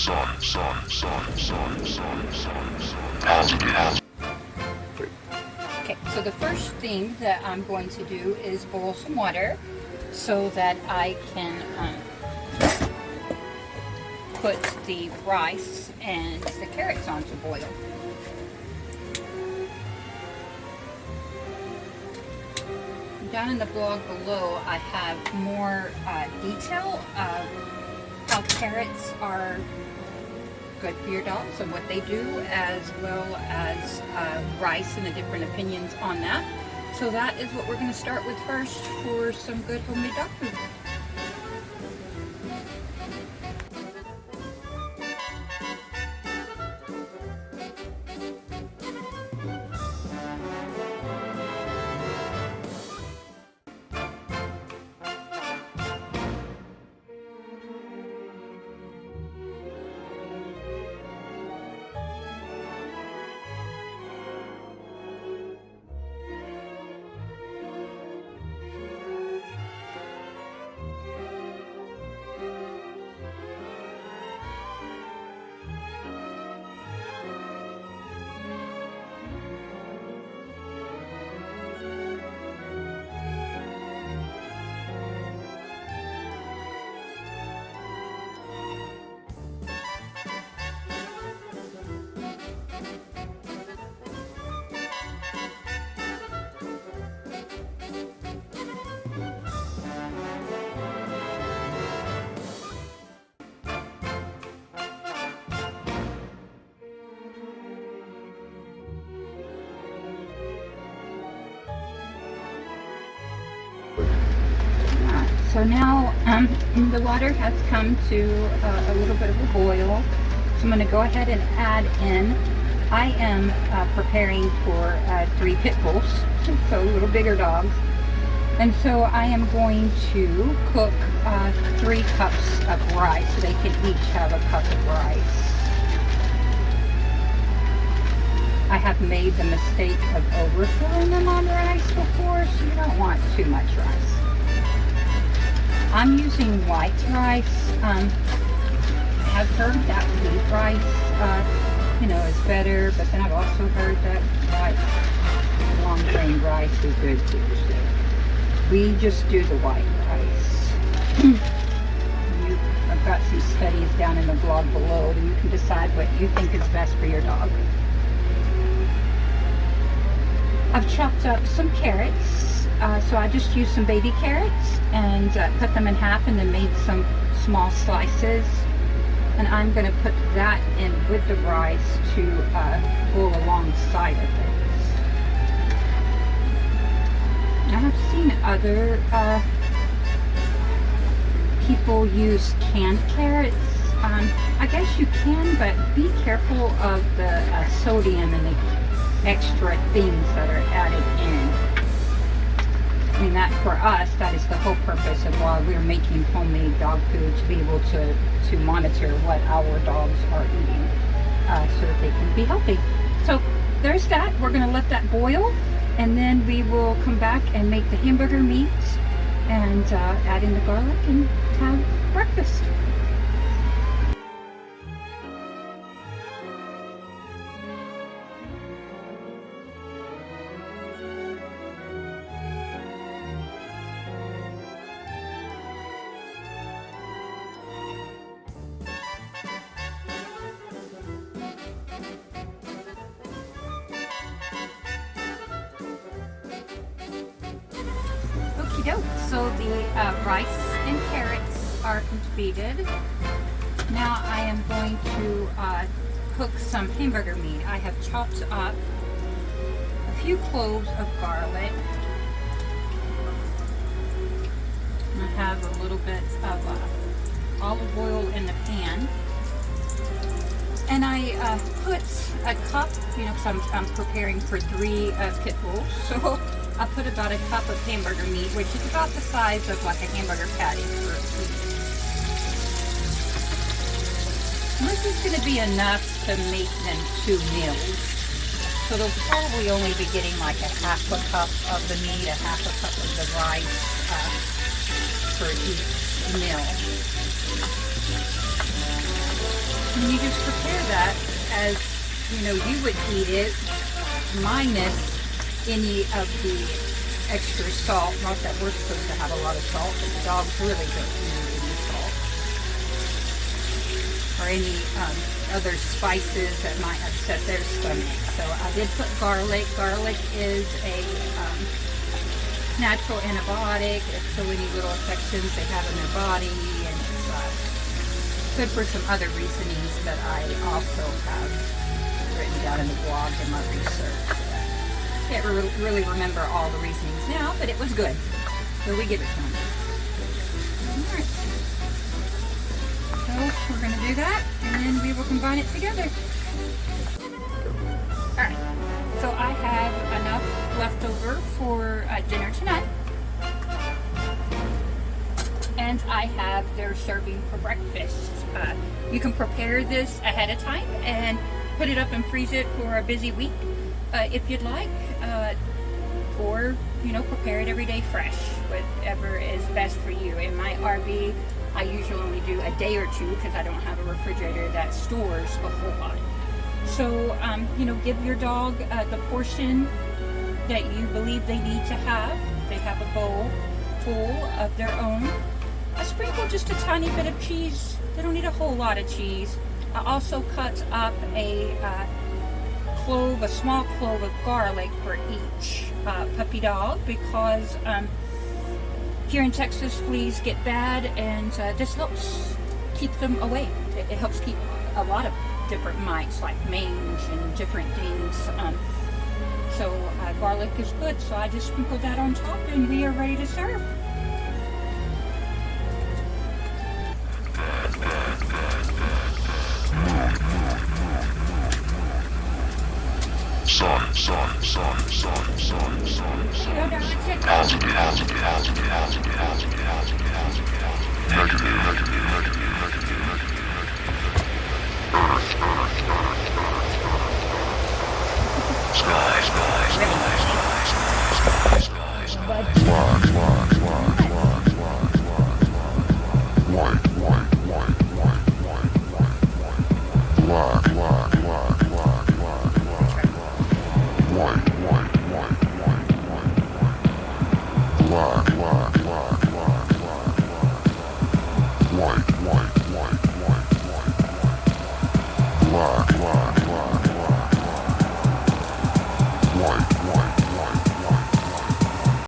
Positive. Okay, so the first thing that I'm going to do is boil some water so that I can put the rice and the carrots on to boil. Down in the blog below, I have more detail of how carrots are good for your dogs and what they do, as well as rice and the different opinions on that. So that is what we're going to start with first for some good homemade dog food. So now the water has come to a little bit of a boil. So I'm going to go ahead and add in, I am preparing for 3 pit bulls, so little bigger dogs. And so I am going to cook 3 cups of rice, so they can each have a cup of rice. I have made the mistake of overfilling them on rice before, so you don't want too much rice. I'm using white rice. I have heard that wheat rice, is better, but then I've also heard that white long grain rice is good too. So we just do the white rice. I've got some studies down in the blog below, and you can decide what you think is best for your dog. I've chopped up some carrots. So I just used some baby carrots and cut them in half and then made some small slices. And I'm going to put that in with the rice to boil alongside of it. I have seen other people use canned carrots. I guess you can, but be careful of the sodium and the extra things that are added in. I mean, that for us, that is the whole purpose of why we're making homemade dog food, to be able to monitor what our dogs are eating so that they can be healthy. So there's that. We're going to let that boil, and then we will come back and make the hamburger meat and add in the garlic and have breakfast. So the rice and carrots are completed. Now I am going to cook some hamburger meat. I have chopped up a few cloves of garlic. I have a little bit of olive oil in the pan. And I put a cup, because I'm preparing for 3 pit bulls. So I put about a cup of hamburger meat, which is about the size of like a hamburger patty for a piece. This is going to be enough to make them 2 meals. So they'll probably only be getting like a half a cup of the meat, a half a cup of the rice for each meal. And you just prepare that as, you know, you would eat it, minus any of the extra salt. Not that we're supposed to have a lot of salt, but the dogs really don't need any salt. Or any other spices that might upset their stomach. So I did put garlic. Garlic is a natural antibiotic for any little infections they have in their body, and it's good for some other reasonings that I also have written down in the blog in my research. I can't really remember all the reasonings now, but it was good, so we give it to them. Alright, so we're going to do that, and then we will combine it together. Alright, so I have enough left over for dinner tonight, and I have their serving for breakfast. You can prepare this ahead of time and put it up and freeze it for a busy week if you'd like, or, you know, prepare it every day fresh, whatever is best for you. In my RV, I usually only do a day or two because I don't have a refrigerator that stores a whole lot. So, you know, give your dog the portion that you believe they need to have. They have a bowl full of their own. I sprinkle just a tiny bit of cheese. They don't need a whole lot of cheese. I also cut up a small clove of garlic for each puppy dog, because here in Texas, fleas get bad, and this helps keep them away. It helps keep a lot of different mites like mange and different things. So garlic is good, so I just sprinkled that on top, and we are ready to serve. Black.